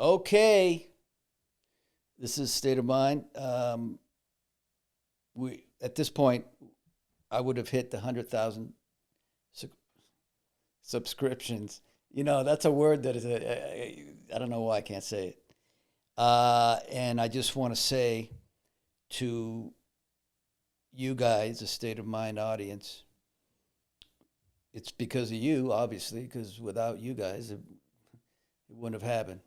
Okay. This is State of Mind. We at this point, I would have hit the 100,000 su- subscriptions. That's a word that is I don't know why I can't say it. And I just want to say to you guys, the State of Mind audience, it's because of you, obviously, because without you guys, it wouldn't have happened.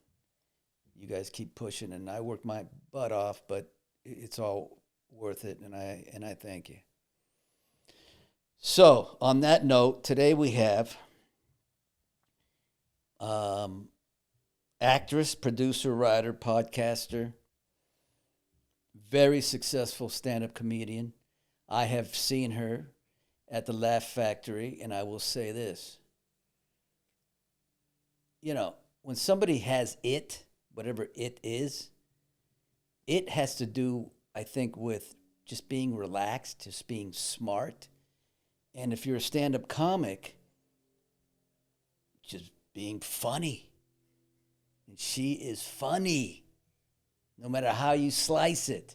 You guys keep pushing, and I work my butt off, but it's all worth it, and I thank you. So, on that note, today we have actress, producer, writer, podcaster, very successful stand-up comedian. I have seen her at the Laugh Factory, and I will say this. When somebody has it, whatever it is, it has to do, I think, with just being relaxed, just being smart. And if you're a stand-up comic, just being funny. And she is funny, no matter how you slice it.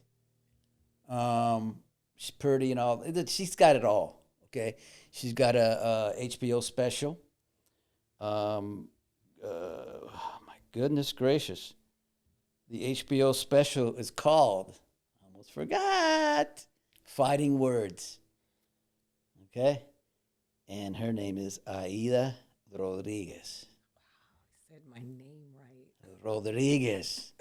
She's pretty and all. She's got it all, okay? She's got a HBO special. My goodness gracious. The HBO special is called, I almost forgot, Fighting Words. Okay? And her name is Aida Rodriguez. Wow, I said my name right. Rodriguez.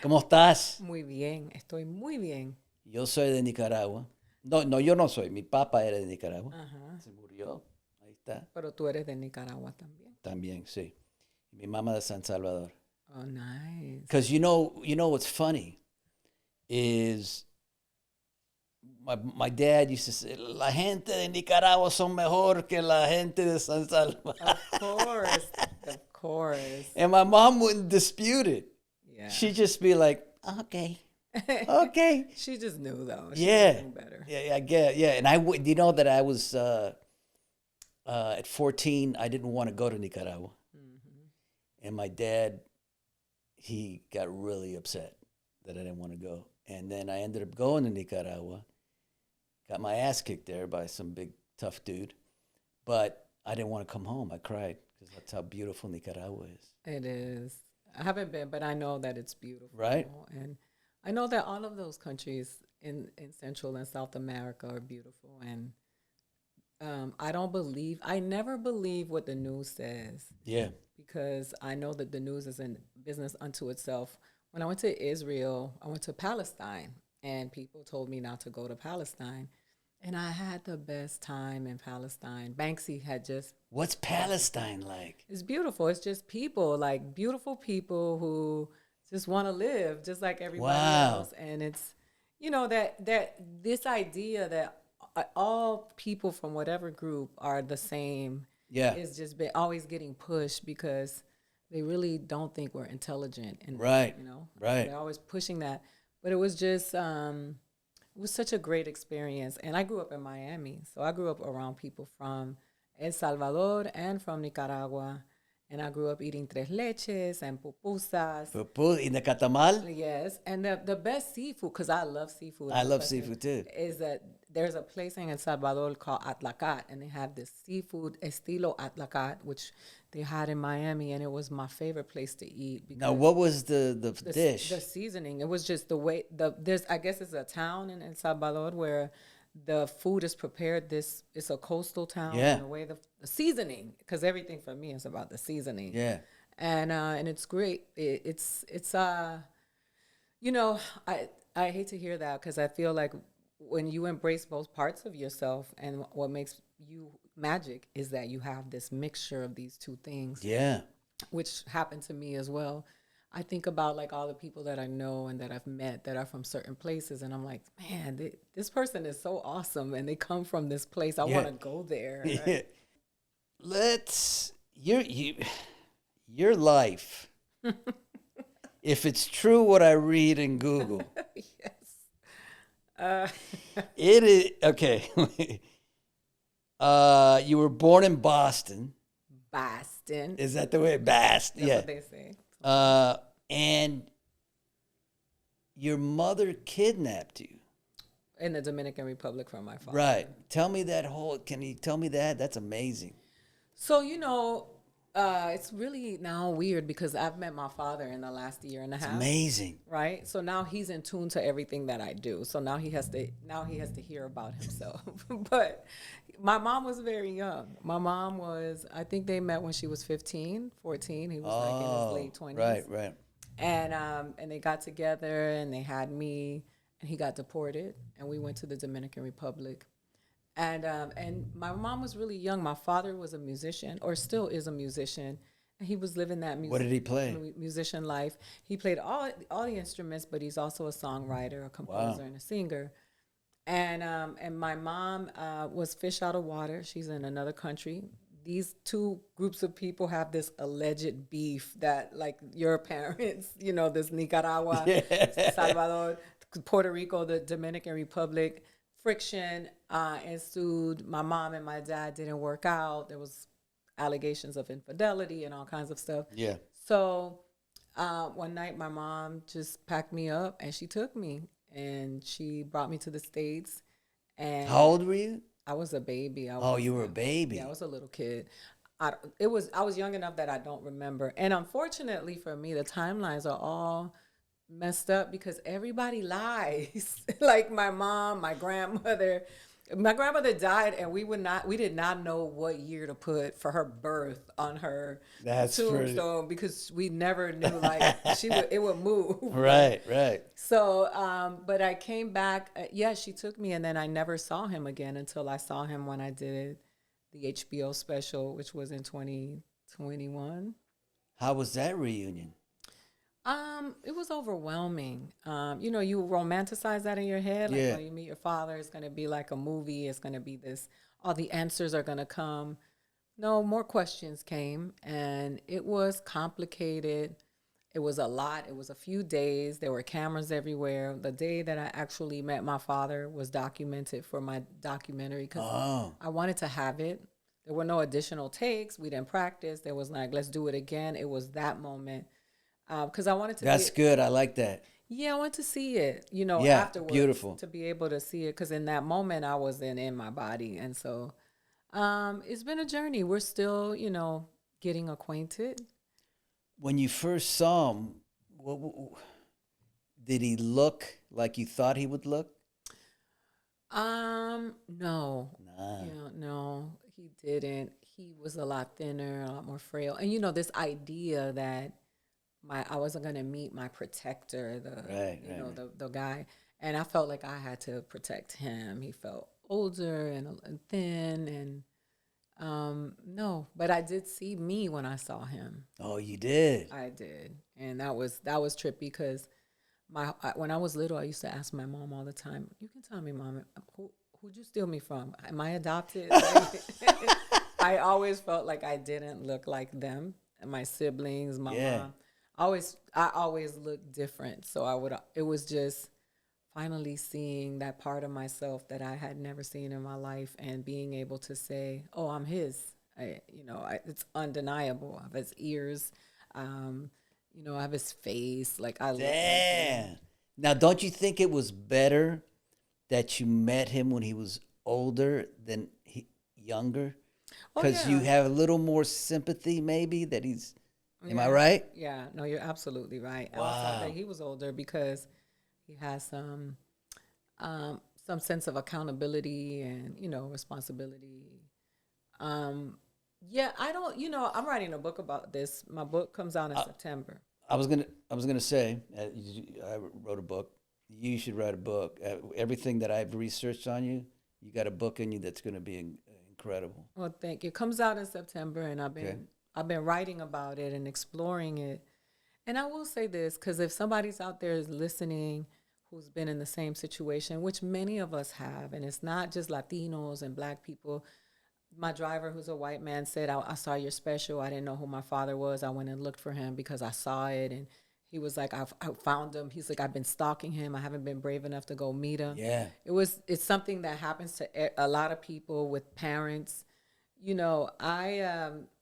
¿Cómo estás? Muy bien, estoy muy bien. Yo soy de Nicaragua. No, yo no soy. Mi papá era de Nicaragua. Ajá. Se murió. Ahí está. Pero tú eres de Nicaragua también. También, sí. Mi mamá de San Salvador. Oh, nice. Because you know what's funny is my dad used to say, la gente de Nicaragua son mejor que la gente de San Salvador. Of course, of course. And my mom wouldn't dispute it. Yeah. She'd just be like, okay, okay. She just knew, though. She knew better. Yeah, I get. Yeah, and I would. That I was at 14. I didn't want to go to Nicaragua, and my dad, he got really upset that I didn't want to go. And then I ended up going to Nicaragua. Got my ass kicked there by some big tough dude, but I didn't want to come home. I cried because that's how beautiful Nicaragua is. It is. I haven't been, but I know that it's beautiful. Right. And I know that all of those countries in Central and South America are beautiful. And I never believe what the news says. Yeah. Because I know that the news is in business unto itself. When I went to Israel, I went to Palestine, and people told me not to go to Palestine. And I had the best time in Palestine. Banksy had just... What's Palestine like? It's beautiful. It's just people, like beautiful people who just want to live just like everybody else. And it's, that this idea that all people from whatever group are the same is just always getting pushed because they really don't think we're intelligent. And, right. Right. They're always pushing that. But it was just... it was such a great experience. And I grew up in Miami. So I grew up around people from El Salvador and from Nicaragua. And I grew up eating tres leches and pupusas. In the catamal? Yes. And the best seafood, because I love seafood. I love seafood too. Is that there's a place in El Salvador called Atlacat. And they have this seafood estilo Atlacat, which they had in Miami. And it was my favorite place to eat. Now, what was the dish? The seasoning. It was just the way, I guess it's a town in El Salvador where the food is prepared. It's a coastal town. Yeah. And the way the seasoning, because everything for me is about the seasoning. Yeah. And it's great. It's I hate to hear that because I feel like when you embrace both parts of yourself, and what makes you magic is that you have this mixture of these two things. Yeah. Which happened to me as well. I think about like all the people that I know and that I've met that are from certain places, and I'm like, man, this person is so awesome, and they come from this place. I want to go there. Right? Yeah. Your life. If it's true what I read in Google. Yes. It is okay. You were born in Boston. Boston. Is that the way? Boston. That's yeah. what they say. And your mother kidnapped you. In the Dominican Republic from my father. Right. Tell me that whole, can you tell me that? That's amazing. So, it's really now weird because I've met my father in the last year and a It's half. amazing. Right. So now he's in tune to everything that I do. So now he has to hear about himself. But my mom was very young. My mom was, I think they met when she was 15, 14. He was like in his late 20s. Right. And they got together and they had me, and he got deported, and we went to the Dominican Republic. And my mom was really young. My father was a musician, or still is a musician, and he was living that What did he play? musician life. He played all the instruments, but he's also a songwriter, a composer, and a singer. And my mom was fish out of water. She's in another country. These two groups of people have this alleged beef that, like, your parents, this Nicaragua, Salvador, Puerto Rico, the Dominican Republic, friction ensued. My mom and my dad didn't work out. There was allegations of infidelity and all kinds of stuff. Yeah. So one night my mom just packed me up and she took me and she brought me to the States. And how old were you? I was a baby. You were a baby. Yeah, I was a little kid. I was young enough that I don't remember. And unfortunately for me, the timelines are all messed up because everybody lies. Like my mom, my grandmother. My grandmother died, and we did not know what year to put for her birth on her tombstone because we never knew, like, it would move. Right. So, but I came back. She took me, and then I never saw him again until I saw him when I did the HBO special, which was in 2021. How was that reunion? It was overwhelming. You romanticize that in your head. Like, when you meet your father, it's going to be like a movie. It's going to be this, all the answers are going to come. No, more questions came, and it was complicated. It was a lot. It was a few days. There were cameras everywhere. The day that I actually met my father was documented for my documentary because I wanted to have it. There were no additional takes. We didn't practice. There was like, let's do it again. It was that moment. Because I wanted to. That's good. I like that. Yeah, I want to see it. Afterwards. Beautiful. To be able to see it, because in that moment I wasn't in my body, and so it's been a journey. We're still, getting acquainted. When you first saw him, did he look like you thought he would look? No. Nah. No, he didn't. He was a lot thinner, a lot more frail, and this idea that I wasn't gonna meet my protector, the guy, and I felt like I had to protect him. He felt older and thin, and no, but I did see me when I saw him. Oh, you did? I did, and that was trippy because when I was little, I used to ask my mom all the time, "You can tell me, Mom, who'd you steal me from? Am I adopted?" I always felt like I didn't look like them, and my siblings, my mom. I always looked different. So it was just finally seeing that part of myself that I had never seen in my life and being able to say, oh, I'm his. It's undeniable. I have his ears. I have his face. Like, I look like him. Now, don't you think it was better that you met him when he was older than younger? Because you have a little more sympathy, maybe, that he's... Am I right? Yeah, no, you're absolutely right. Wow. I thought that he was older because he has some sense of accountability and, responsibility. I don't, I'm writing a book about this. My book comes out in September. I was gonna say, I wrote a book. You should write a book. Everything that I've researched on you, you got a book in you that's going to be incredible. Well, thank you. It comes out in September, and I've been writing about it and exploring it. And I will say this, because if somebody's out there is listening who's been in the same situation, which many of us have, and it's not just Latinos and Black people. My driver, who's a white man, said, I saw your special. I didn't know who my father was. I went and looked for him because I saw it. And he was like, I found him. He's like, I've been stalking him. I haven't been brave enough to go meet him. Yeah. It's something that happens to a lot of people with parents.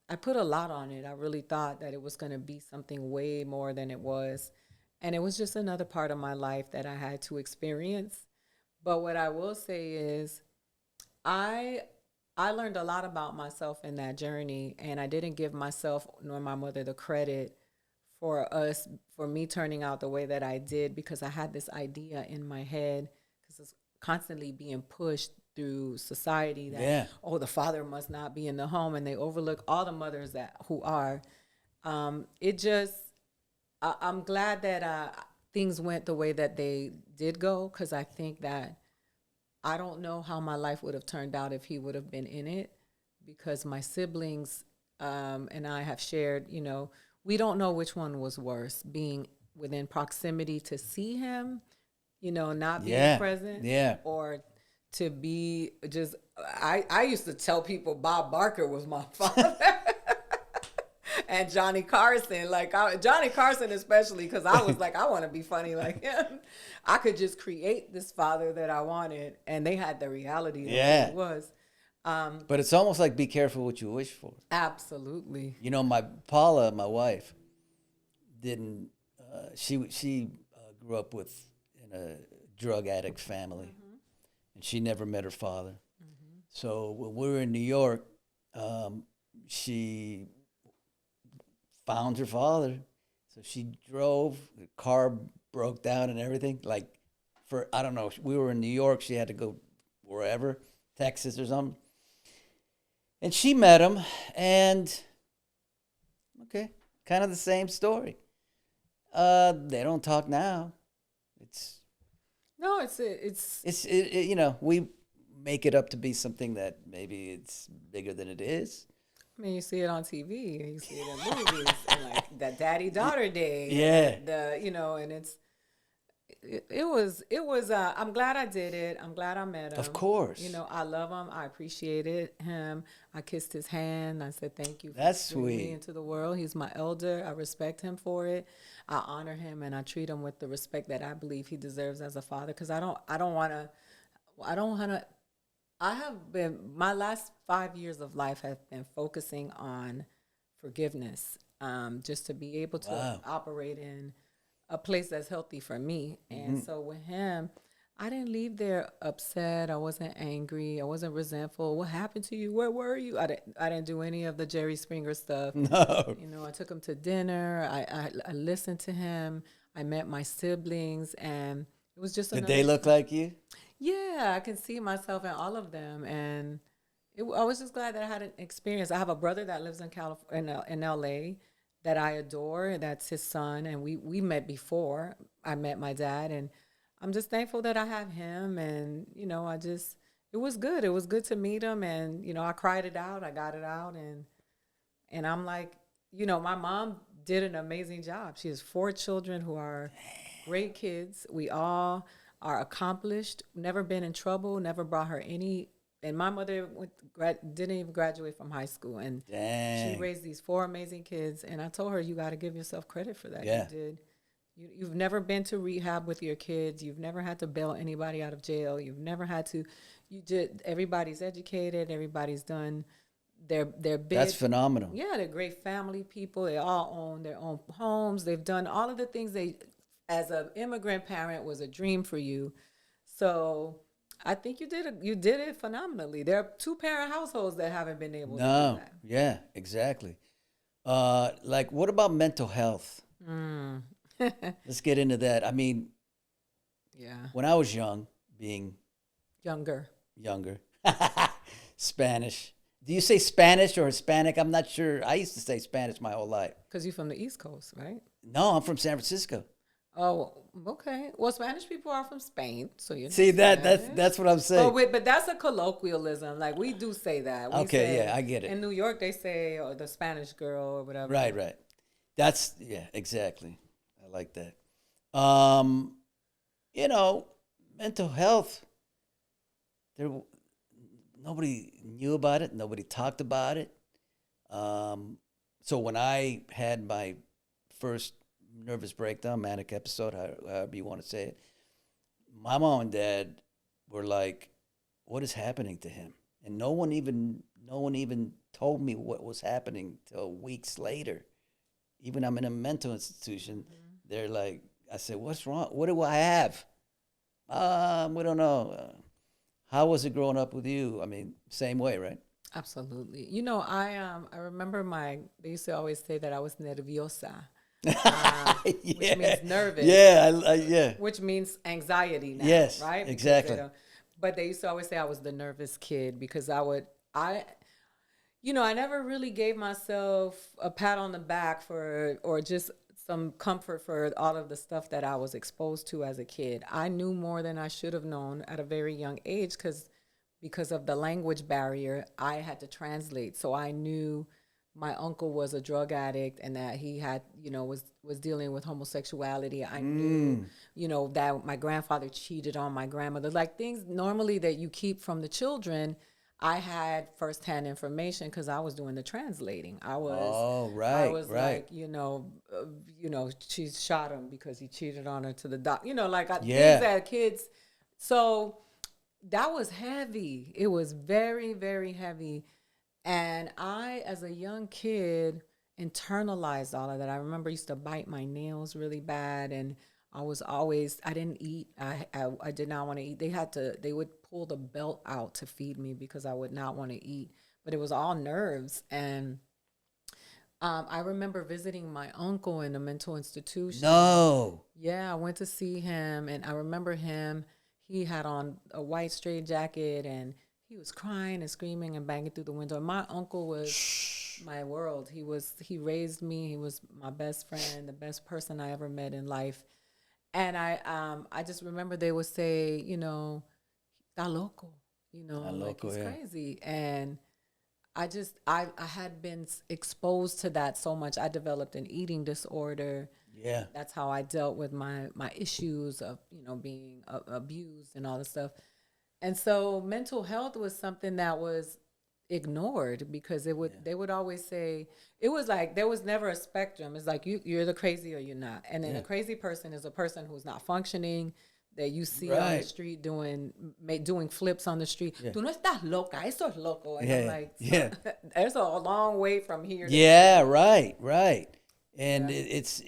I put a lot on it. I really thought that it was going to be something way more than it was. And it was just another part of my life that I had to experience. But what I will say is I I learned a lot about myself in that journey, and I didn't give myself nor my mother the credit for me turning out the way that I did, because I had this idea in my head, because it's constantly being pushed through society that, Yeah. oh, the father must not be in the home, and they overlook all the mothers that who are. It just I'm glad that things went the way that they did go, because I think that I don't know how my life would have turned out if he would have been in it, because my siblings and I have shared, we don't know which one was worse, being within proximity to see him, not being Yeah. present, Yeah. or to be just, I used to tell people Bob Barker was my father. And Johnny Carson, Johnny Carson especially, because I was like, I want to be funny like him. I could just create this father that I wanted, and they had the reality of Yeah. what it was. But it's almost like be careful what you wish for. Absolutely. My Paula, my wife, didn't. She grew up in a drug addict family, and she never met her father. So when we were in New York, she found her father. So she drove. The car broke down and everything. Like, I don't know. We were in New York. She had to go wherever, Texas or something. And she met him, and okay, kind of the same story. They don't talk now. It's No, we make it up to be something that maybe it's bigger than it is. I mean, you see it on TV, and you see it in movies, and like that daddy-daughter day. Yeah. And it was. I'm glad I did it. I'm glad I met him. Of course. I love him. I appreciated him. I kissed his hand. I said thank you for That's bringing me sweet. into the world. He's my elder. I respect him for it. I honor him, and I treat him with the respect that I believe he deserves as a father. Because I don't want to. I have been, my last 5 years of life have been focusing on forgiveness, just to be able to operate in a place that's healthy for me. And so with him, I didn't leave there upset. I wasn't angry. I wasn't resentful. What happened to you? Where were you? I didn't do any of the Jerry Springer stuff. No. I took him to dinner. I listened to him. I met my siblings, and it was just Did they look like you? Yeah, I can see myself in all of them, and I was just glad that I had an experience. I have a brother that lives in California, in LA, that I adore. That's his son, and we met before I met my dad, and I'm just thankful that I have him. And it was good. It was good to meet him, and I cried it out. I got it out, and I'm like, my mom did an amazing job. She has 4 children who are great kids. We all are accomplished, never been in trouble, never brought her any. And my mother didn't even graduate from high school. And Dang. she raised these 4 amazing kids. And I told her, you got to give yourself credit for that. Yeah. You did. You've never been to rehab with your kids. You've never had to bail anybody out of jail. You've never had to. Everybody's educated. Everybody's done their bid. That's phenomenal. Yeah, they're great family people. They all own their own homes. They've done all of the things as an immigrant parent was a dream for you. So I think you did it phenomenally. There are 2-parent households that haven't been able to do that. Yeah, exactly. What about mental health? Let's get into that. I mean, yeah. When I was young, being younger, Spanish. Do you say Spanish or Hispanic? I'm not sure. I used to say Spanish my whole life. Because you're from the East Coast, right? No, I'm from San Francisco. Oh, okay. Well, Spanish people are from Spain, so you see that's what I'm saying. But that's a colloquialism. Like, we do say that. Yeah, I get it. In New York, they say the Spanish girl or whatever. Right. That's exactly. I like that. Mental health. Nobody knew about it. Nobody talked about it. So when I had my first nervous breakdown, manic episode, however you want to say it, my mom and dad were like, "What is happening to him?" And no one even told me what was happening till weeks later. Even I'm in a mental institution. They're like, I said, what's wrong? What do I have? We don't know. How was it growing up with you? I mean, same way, right? Absolutely. I remember they used to always say that I was nerviosa, which Yeah, means nervous. yeah, yeah. Which means anxiety now, Yes, right? exactly. But they used to always say I was the nervous kid because I never really gave myself a pat on the back or just some comfort for all of the stuff that I was exposed to as a kid. I knew more than I should have known at a very young age because of the language barrier. I had to translate. So I knew my uncle was a drug addict and that he had, was dealing with homosexuality. I knew, that my grandfather cheated on my grandmother. Like things normally that you keep from the children, I had firsthand information because I was doing the translating. I was right. like, she shot him because he cheated on her to the doc. Yeah. Things that kids. So that was heavy. It was very, very heavy. And I, as a young kid, internalized all of that. I remember I used to bite my nails really bad, and I didn't eat. I did not want to eat. They would pull the belt out to feed me because I would not want to eat. But it was all nerves. And I remember visiting my uncle in a mental institution. No. Yeah, I went to see him, and I remember him. He had on a white straight jacket, and he was crying and screaming and banging through the window. And my uncle was my world. He raised me. He was my best friend, the best person I ever met in life. And I just remember they would say, "Está loco," like he's crazy. And I had been exposed to that so much. I developed an eating disorder. Yeah. That's how I dealt with my issues of, being abused and all this stuff. And so mental health was something that was ignored because they would always say, it was like there was never a spectrum. It's like you're the crazy or you're not. And then a crazy person is a person who's not functioning, that you see on the street doing flips on the street. Tú no estás loca, eso es loco. And I'm like, there's a long way from here. Right. And it's,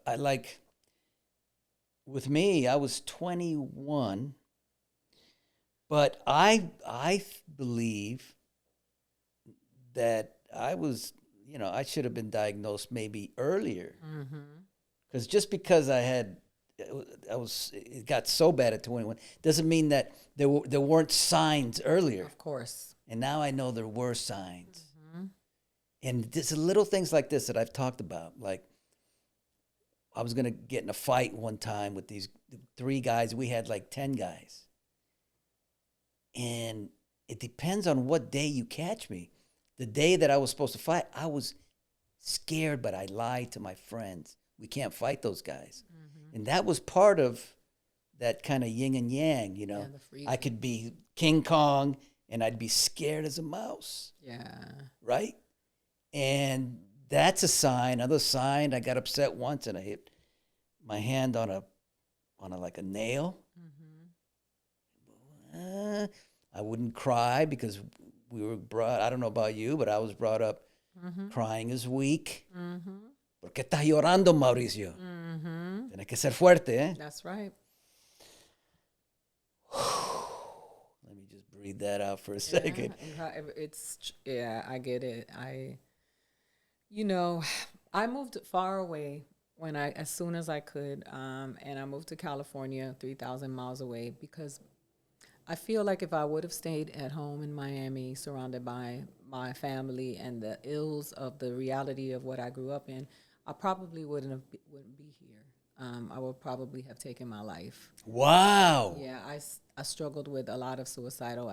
I like, with me, I was 21, but I believe that I was, I should have been diagnosed maybe earlier. Because just because it got so bad at 21 doesn't mean that there weren't signs earlier. Of course. And now I know there were signs. And there's little things like this that I've talked about. Like, I was going to get in a fight one time with these 3 guys. We had like 10 guys. And it depends on what day you catch me. The day that I was supposed to fight, I was scared, but I lied to my friends. We can't fight those guys. And that was part of that kind of yin and yang, I could be King Kong and I'd be scared as a mouse. Yeah. Right? And that's a sign. Another sign, I got upset once and I hit my hand on a like a nail. I wouldn't cry because we were brought, I don't know about you, but I was brought up crying is weak. ¿Por qué estás llorando, Mauricio? Tienes que ser fuerte, eh? That's right. Let me just breathe that out for a second. I get it. I moved far away as soon as I could, and I moved to California, 3,000 miles away, because I feel like if I would have stayed at home in Miami, surrounded by my family and the ills of the reality of what I grew up in, I probably wouldn't be here. I would probably have taken my life. Wow. Yeah, I struggled with a lot of suicidal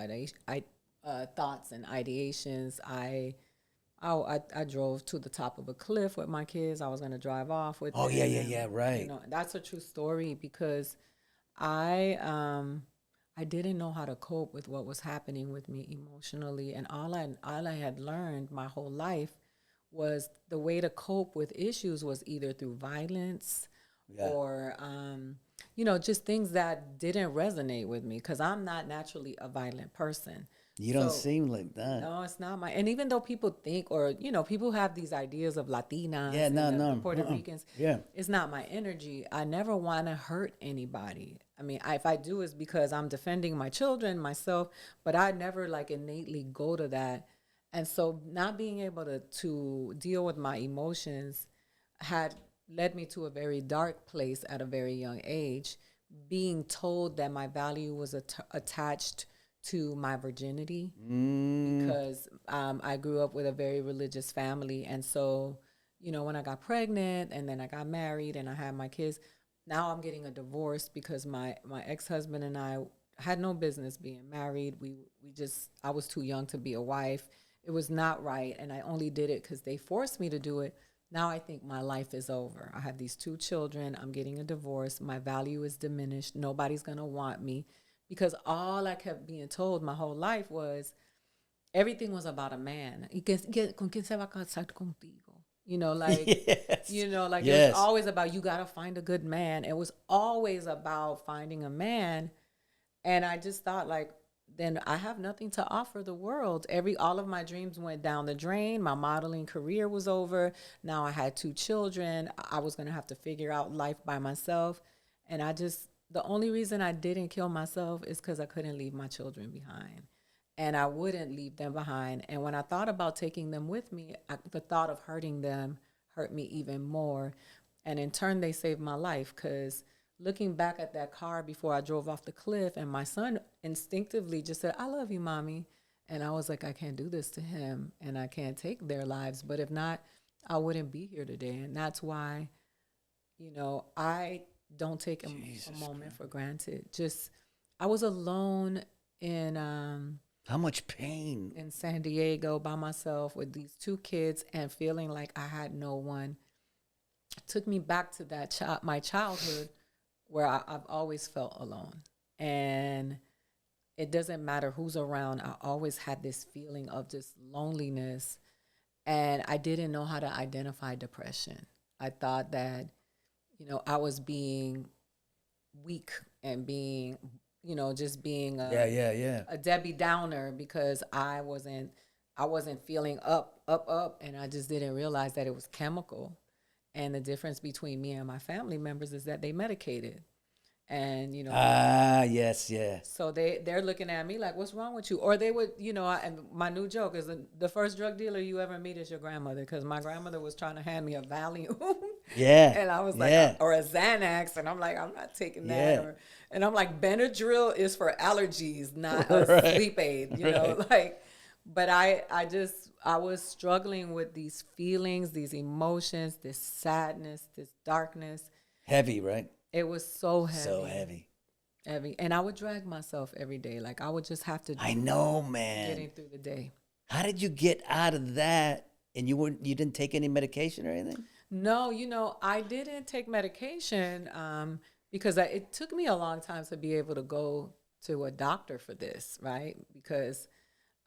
thoughts and ideations. I drove to the top of a cliff with my kids. I was going to drive off with them. Yeah, right. That's a true story because I didn't know how to cope with what was happening with me emotionally, and all I had learned my whole life was the way to cope with issues was either through violence or just things that didn't resonate with me because I'm not naturally a violent person. You don't So seem like that. no, it's not my. And even though people think, or people have these ideas of Yeah, Latinas and no, the no. Puerto Ricans, Yeah. it's not my energy. I never want to hurt anybody. I mean, if I do, it's because I'm defending my children, myself. But I never like innately go to that. And so, not being able to deal with my emotions had led me to a very dark place at a very young age. Being told that my value was attached to my virginity because I grew up with a very religious family. And so, when I got pregnant and then I got married and I had my kids, now I'm getting a divorce because my ex-husband and I had no business being married. We just, I was too young to be a wife. It was not right. And I only did it because they forced me to do it. Now I think my life is over. I have these two children. I'm getting a divorce. My value is diminished. Nobody's going to want me because all I kept being told my whole life was everything was about a man. ¿Con quién se va a casar contigo? Yes. It was Yes. always about you got to find a good man. It was always about finding a man. And I just thought like, then I have nothing to offer the world. All of my dreams went down the drain. My modeling career was over. Now I had two children. I was going to have to figure out life by myself. And the only reason I didn't kill myself is because I couldn't leave my children behind. And I wouldn't leave them behind. And when I thought about taking them with me, the thought of hurting them hurt me even more. And in turn, they saved my life because looking back at that car before I drove off the cliff, and my son instinctively just said, "I love you, mommy." And I was like, I can't do this to him and I can't take their lives. But if not, I wouldn't be here today. And that's why, I don't take a moment for granted. Just, I was alone in How much pain? in San Diego by myself with these two kids and feeling like I had no one. It took me back to my childhood where I've always felt alone. And it doesn't matter who's around. I always had this feeling of just loneliness. And I didn't know how to identify depression. I thought that, I was being weak and being, just being a Debbie Downer because I wasn't feeling up, and I just didn't realize that it was chemical. And the difference between me and my family members is that they medicated. And Yes, yeah. so they're looking at me like, what's wrong with you? Or they would, and my new joke is the first drug dealer you ever meet is your grandmother, because my grandmother was trying to hand me a Valium. Yeah. And I was like, yeah. or a Xanax, and I'm like, I'm not taking that. Yeah. And I'm like, Benadryl is for allergies, not a Right. sleep aid, like. But I was struggling with these feelings, these emotions, this sadness, this darkness. Heavy, right? It was so heavy. So heavy. Heavy. And I would drag myself every day. Like I would just have to I know, man. getting through the day. How did you get out of that? And you didn't take any medication or anything? No, I didn't take medication because it took me a long time to be able to go to a doctor for this, right? Because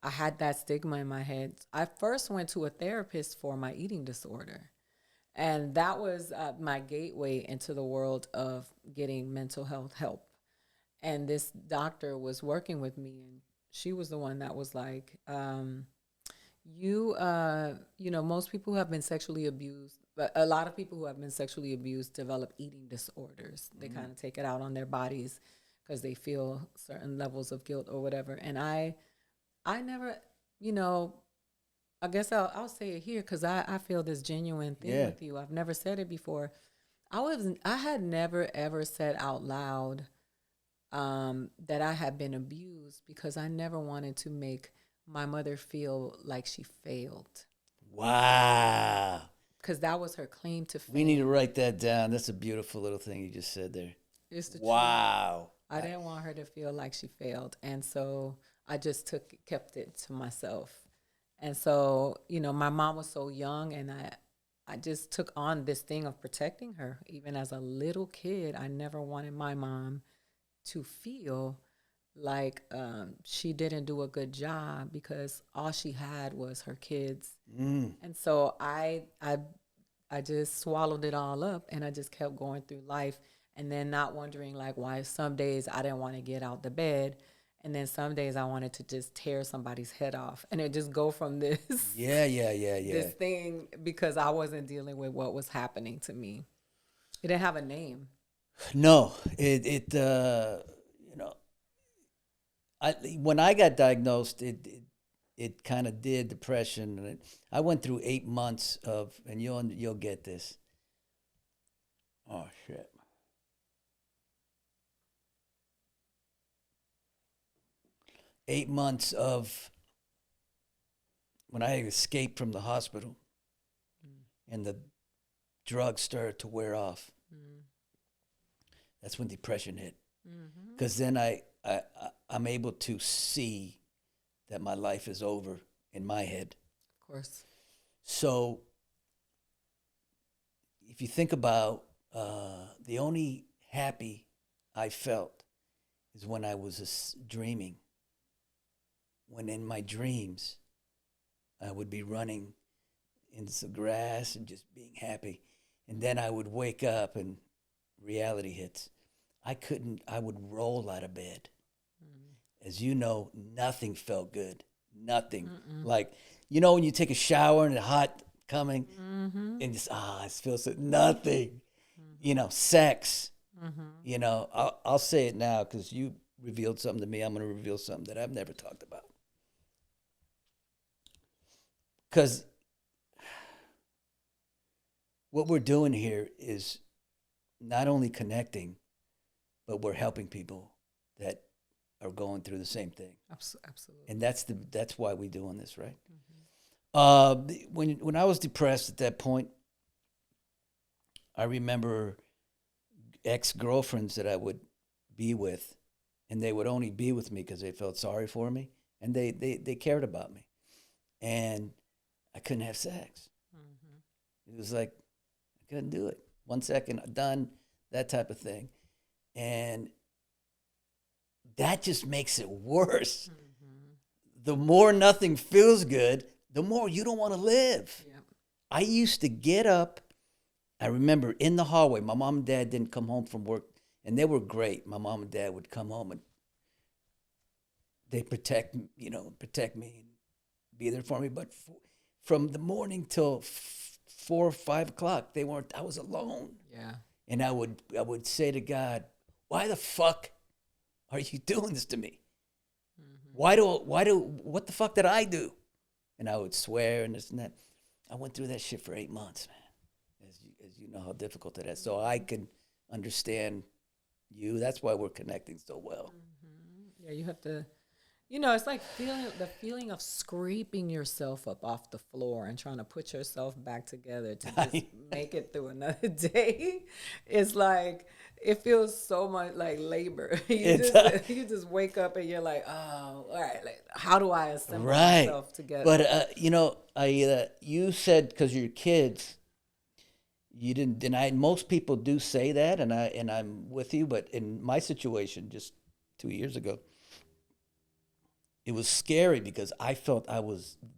I had that stigma in my head. I first went to a therapist for my eating disorder. And that was my gateway into the world of getting mental health help. And this doctor was working with me, and she was the one that was like, most people who have been sexually abused, but a lot of people who have been sexually abused develop eating disorders. They kind of take it out on their bodies because they feel certain levels of guilt or whatever. And I never, I guess I'll say it here because I feel this genuine thing with you. I've never said it before. I had never ever said out loud that I had been abused because I never wanted to make my mother feel like she failed. Wow. Because that was her claim to fame. We need to write that down. That's a beautiful little thing you just said there. It's the wow. truth. I didn't want her to feel like she failed. And so I just kept it to myself. And so, my mom was so young, and I just took on this thing of protecting her. Even as a little kid, I never wanted my mom to feel like she didn't do a good job because all she had was her kids. And so I just swallowed it all up, and I just kept going through life, and then not wondering like why some days I didn't want to get out the bed. And then some days I wanted to just tear somebody's head off, and it just go from this this thing, because I wasn't dealing with what was happening to me. It didn't have a name. No, you know, when I got diagnosed, it kind of did depression. And I went through 8 months of, and you'll get this. Oh shit. 8 months of when I escaped from the hospital and the drugs started to wear off. That's when depression hit. Because then I'm able to see that my life is over in my head. Of course. So if you think about the only happy I felt is when I was dreaming. When in my dreams, I would be running in the grass and just being happy. And then I would wake up and reality hits. I would roll out of bed. As you know, nothing felt good. Nothing. Like, when you take a shower and it's hot coming and just, it feels so, nothing. Sex. I'll say it now because you revealed something to me. I'm going to reveal something that I've never talked about. Because what we're doing here is not only connecting, but we're helping people that are going through the same thing. Absolutely. And that's why we're doing this, right? When I was depressed at that point, I remember ex-girlfriends that I would be with, and they would only be with me because they felt sorry for me, and they cared about me. And I couldn't have sex. It was like, I couldn't do it. 1 second, done, that type of thing. And that just makes it worse. The more nothing feels good, the more you don't want to live. Yep. I used to get up. I remember in the hallway, my mom and dad didn't come home from work, and they were great. My mom and dad would come home and they protect me and be there for me. But from the morning till 4 or 5 o'clock, I was alone. Yeah. And I would say to God, why the fuck are you doing this to me? What the fuck did I do? And I would swear and this and that. I went through that shit for 8 months, man. As you know how difficult it is. So I can understand you. That's why we're connecting so well. Yeah, you have to, it's like the feeling of scraping yourself up off the floor and trying to put yourself back together to just make it through another day. It's like, it feels so much like labor. You just wake up and you're like, oh, all right, like, how do I assemble myself together? But, you said because you're kids, you didn't deny. Most people do say that, and I'm with you. But in my situation, just 2 years ago, it was scary because I felt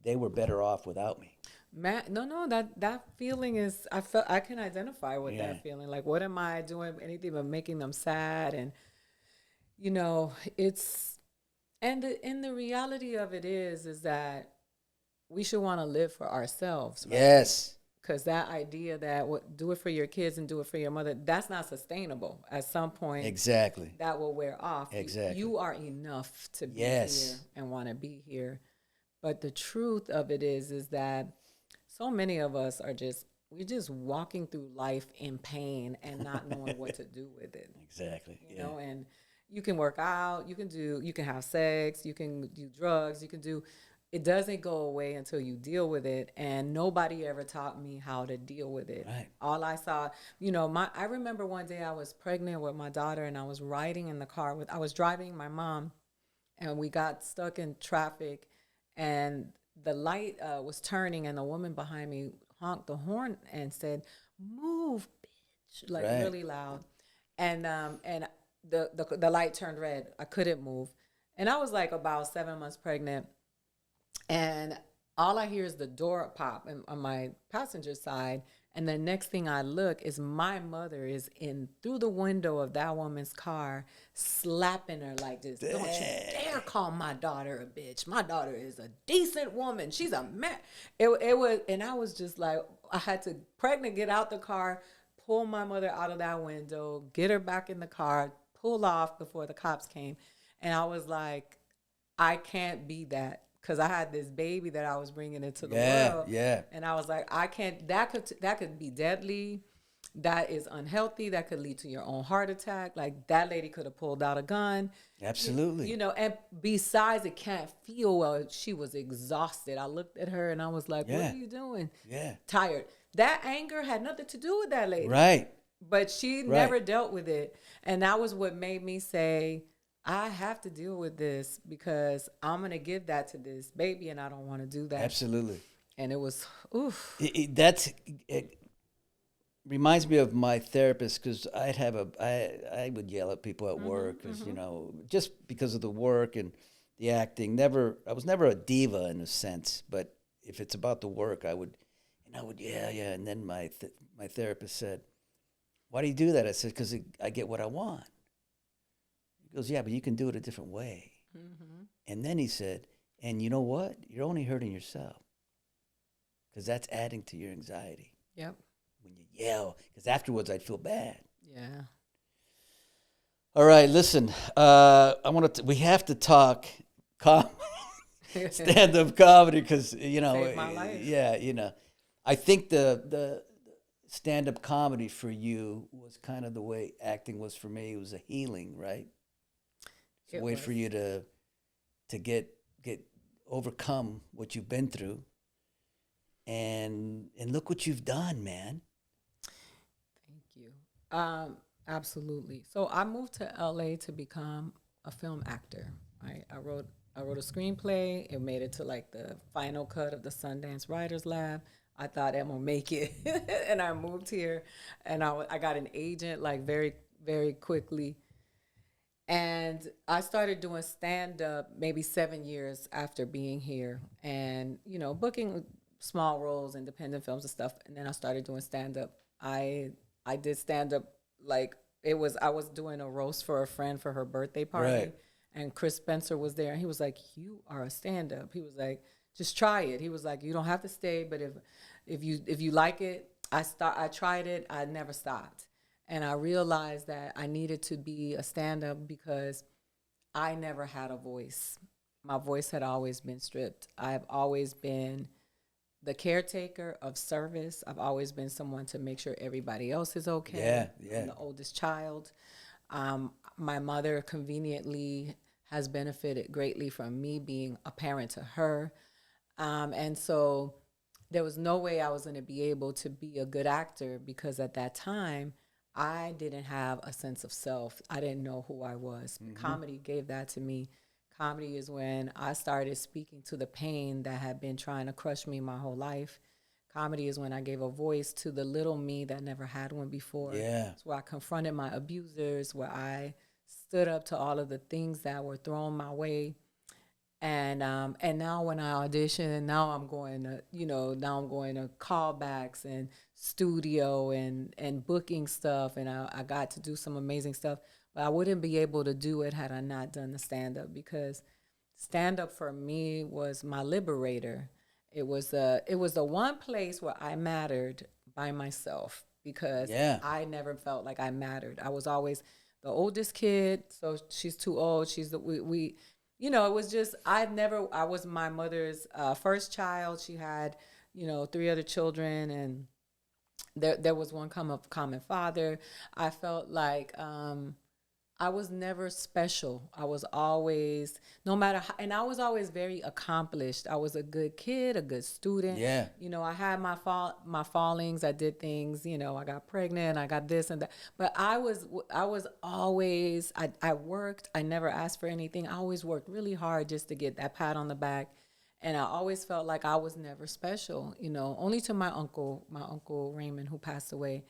they were better off without me. No, that feeling is, I can identify with that feeling. Like, what am I doing? Anything but making them sad. And, and the reality of it is that we should want to live for ourselves. Right? Yes. Because that idea that do it for your kids and do it for your mother, that's not sustainable. At some point, exactly, that will wear off. Exactly. You are enough to be here and want to be here. But the truth of it is that so many of us we're just walking through life in pain and not knowing what to do with it. Exactly. You know, and you can work out, you can have sex, you can do drugs, it doesn't go away until you deal with it. And nobody ever taught me how to deal with it. Right. All I saw, I remember one day I was pregnant with my daughter and I was riding in the car I was driving my mom, and we got stuck in traffic, and the light was turning, and the woman behind me honked the horn and said, "Move, bitch," like really loud. And the light turned red. I couldn't move. And I was like about 7 months pregnant. And all I hear is the door pop on my passenger side, And the next thing I look is my mother is in through the window of that woman's car, slapping her like this. Don't you dare call my daughter a bitch. My daughter is a decent woman. She's a man. It was, and I was just like, I had to pregnant get out the car, pull my mother out of that window, get her back in the car, pull off before the cops came. And I was like, I can't be that. Because I had this baby that I was bringing into the world. Yeah. And I was like, I can't, that could be deadly. That is unhealthy. That could lead to your own heart attack. Like, that lady could have pulled out a gun. Absolutely. You know, and besides, it can't feel well. She was exhausted. I looked at her and I was like, what are you doing? Yeah. Tired. That anger had nothing to do with that lady. Right. But she never dealt with it. And that was what made me say, I have to deal with this because I'm going to give that to this baby and I don't want to do that. Absolutely. And it was, oof. It reminds me of my therapist because I would yell at people at work because, you know, just because of the work and the acting. I was never a diva in a sense, but if it's about the work, I would, yeah. And then my therapist said, why do you do that? I said, because I get what I want. He goes, yeah, but you can do it a different way. Mm-hmm. And then he said, and you know what? You're only hurting yourself because that's adding to your anxiety. Yep. When you yell, because afterwards I'd feel bad. Yeah. All right, listen. We have to talk stand-up comedy because Saved my life. Yeah, I think the stand-up comedy for you was kind of the way acting was for me. It was a healing, right? It's a way for you to get overcome what you've been through, and look what you've done, man. Thank you. Absolutely. So I moved to LA to become a film actor. I wrote a screenplay. It made it to like the final cut of the Sundance Writers Lab. I thought I'm gonna make it, and I moved here, and I got an agent like very, very quickly. And I started doing stand-up maybe 7 years after being here and, booking small roles, independent films and stuff. And then I started doing stand-up. I did stand-up like I was doing a roast for a friend for her birthday party. Right. And Chris Spencer was there. And he was like, you are a stand-up. He was like, just try it. He was like, you don't have to stay, but if you like it, I tried it. I never stopped. And I realized that I needed to be a stand-up because I never had a voice. My voice had always been stripped. I've always been the caretaker of service. I've always been someone to make sure everybody else is okay. Yeah. I'm the oldest child. My mother conveniently has benefited greatly from me being a parent to her. And so there was no way I was going to be able to be a good actor because at that time, I didn't have a sense of self. I didn't know who I was. Mm-hmm. Comedy gave that to me. Comedy is when I started speaking to the pain that had been trying to crush me my whole life. Comedy is when I gave a voice to the little me that never had one before. Yeah. It's where I confronted my abusers, where I stood up to all of the things that were thrown my way. And now when I audition, now I'm going to callbacks and studio and booking stuff. And I got to do some amazing stuff. But I wouldn't be able to do it had I not done the stand-up because stand-up for me was my liberator. It was the one place where I mattered by myself because I never felt like I mattered. I was always the oldest kid, so she's too old. It was just, I was my mother's first child. She had, 3 other children, and there was one common father. I felt like I was never special. I was always, no matter how, and I was always very accomplished. I was a good kid, a good student. Yeah. I had my fallings. I did things, I got pregnant, I got this and that. But I was always, I worked. I never asked for anything. I always worked really hard just to get that pat on the back. And I always felt like I was never special, only to my uncle Raymond, who passed away.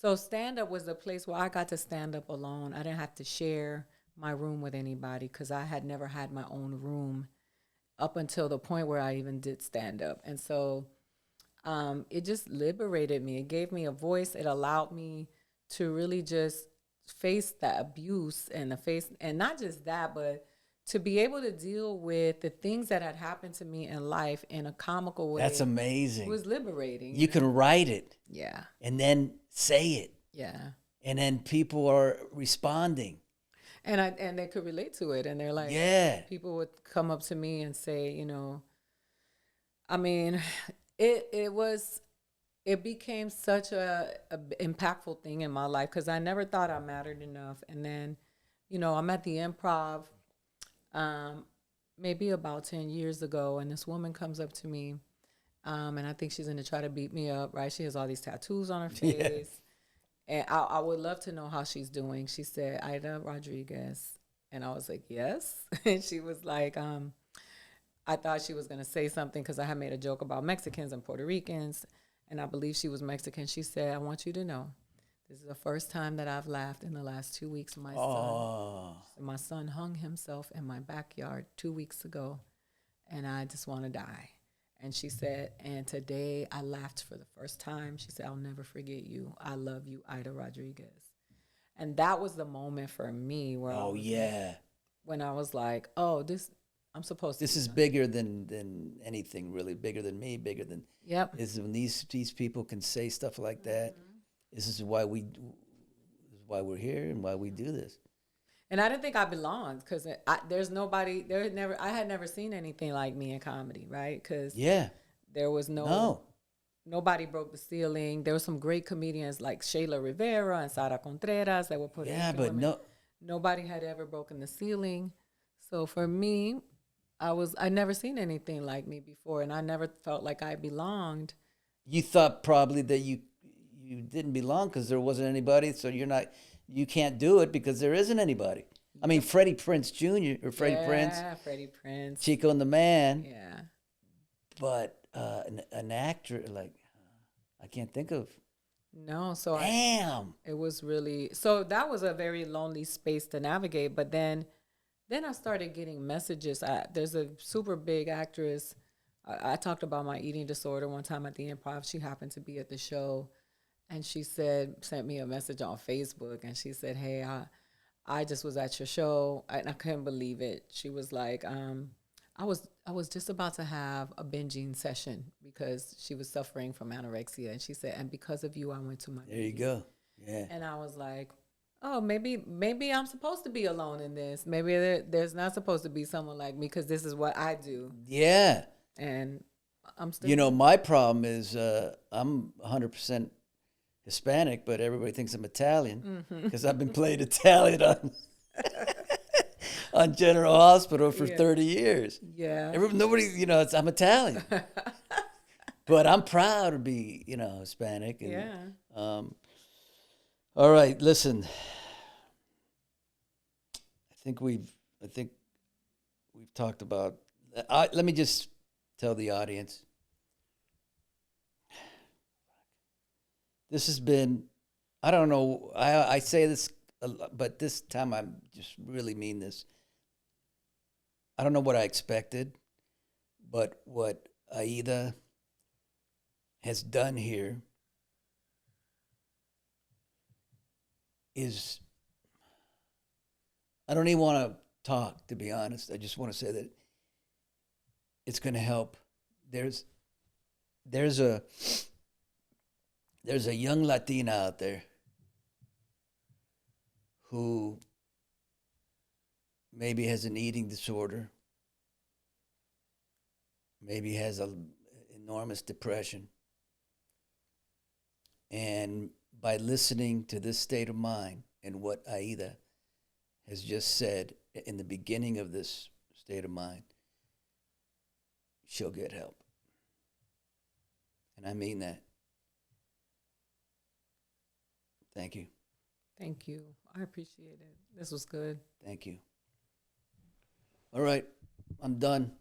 So stand-up was the place where I got to stand up alone. I didn't have to share my room with anybody because I had never had my own room up until the point where I even did stand-up. And so it just liberated me. It gave me a voice. It allowed me to really just face that abuse and the face, and not just that, but to be able to deal with the things that had happened to me in life in a comical way. That's amazing. It was liberating. You can write it. Yeah. And then say it. Yeah. And then people are responding. And they could relate to it. And they're like, yeah. People would come up to me and say, I mean, it became such a impactful thing in my life because I never thought I mattered enough. And then, I'm at the Improv maybe about 10 years ago, and this woman comes up to me, and I think she's going to try to beat me up, right? She has all these tattoos on her face. Yeah. And I would love to know how she's doing. She said, Aida Rodriguez. And I was like, yes. And she was like, I thought she was going to say something because I had made a joke about Mexicans and Puerto Ricans. And I believe she was Mexican. She said, I want you to know, this is the first time that I've laughed in the last 2 weeks. My son hung himself in my backyard 2 weeks ago, and I just want to die. And she said, and today I laughed for the first time. She said, I'll never forget you. I love you, Aida Rodriguez. And that was the moment for me where when I was like, I'm supposed to. This is bigger than anything, really. Bigger than me, bigger than. Yep. Is when these people can say stuff like that. This is why we're here and why we do this. And I didn't think I belonged because there's nobody. I had never seen anything like me in comedy, right? Because there was nobody broke the ceiling. There were some great comedians like Shayla Rivera and Sara Contreras that were Puerto Rican women. Nobody had ever broken the ceiling. So for me, I never seen anything like me before, and I never felt like I belonged. You thought probably that you didn't belong because there wasn't anybody, so you can't do it because there isn't anybody. I mean, Freddie Prinze Jr. or Freddie Prinze. Yeah, Freddie Prinze. Chico and the Man. Yeah. But an actor, like, I can't think of. No, so Damn. It was really, so that was a very lonely space to navigate. But then I started getting messages. There's a super big actress. I talked about my eating disorder one time at the Improv. She happened to be at the show. And she sent me a message on Facebook, and she said, hey, I just was at your show, and I couldn't believe it. She was like, I was just about to have a binging session because she was suffering from anorexia. And she said, and because of you, I went to my There you go. Yeah. And I was like, oh, maybe I'm supposed to be alone in this. Maybe there's not supposed to be someone like me because this is what I do. Yeah. And I'm still. My problem is I'm 100% Hispanic, but everybody thinks I'm Italian because I've been playing Italian on General Hospital for 30 years. Yeah. Nobody, I'm Italian. But I'm proud to be, Hispanic. And, all right, listen. I think we've talked about. Let me just tell the audience. This has been, I don't know, I say this, but this time I just really mean this. I don't know what I expected, but what Aida has done here is, I don't even want to talk, to be honest. I just want to say that it's going to help. There's a young Latina out there who maybe has an eating disorder, maybe has an enormous depression. And by listening to this state of mind and what Aida has just said in the beginning of this state of mind, she'll get help. And I mean that. Thank you. Thank you. I appreciate it. This was good. Thank you. All right. I'm done.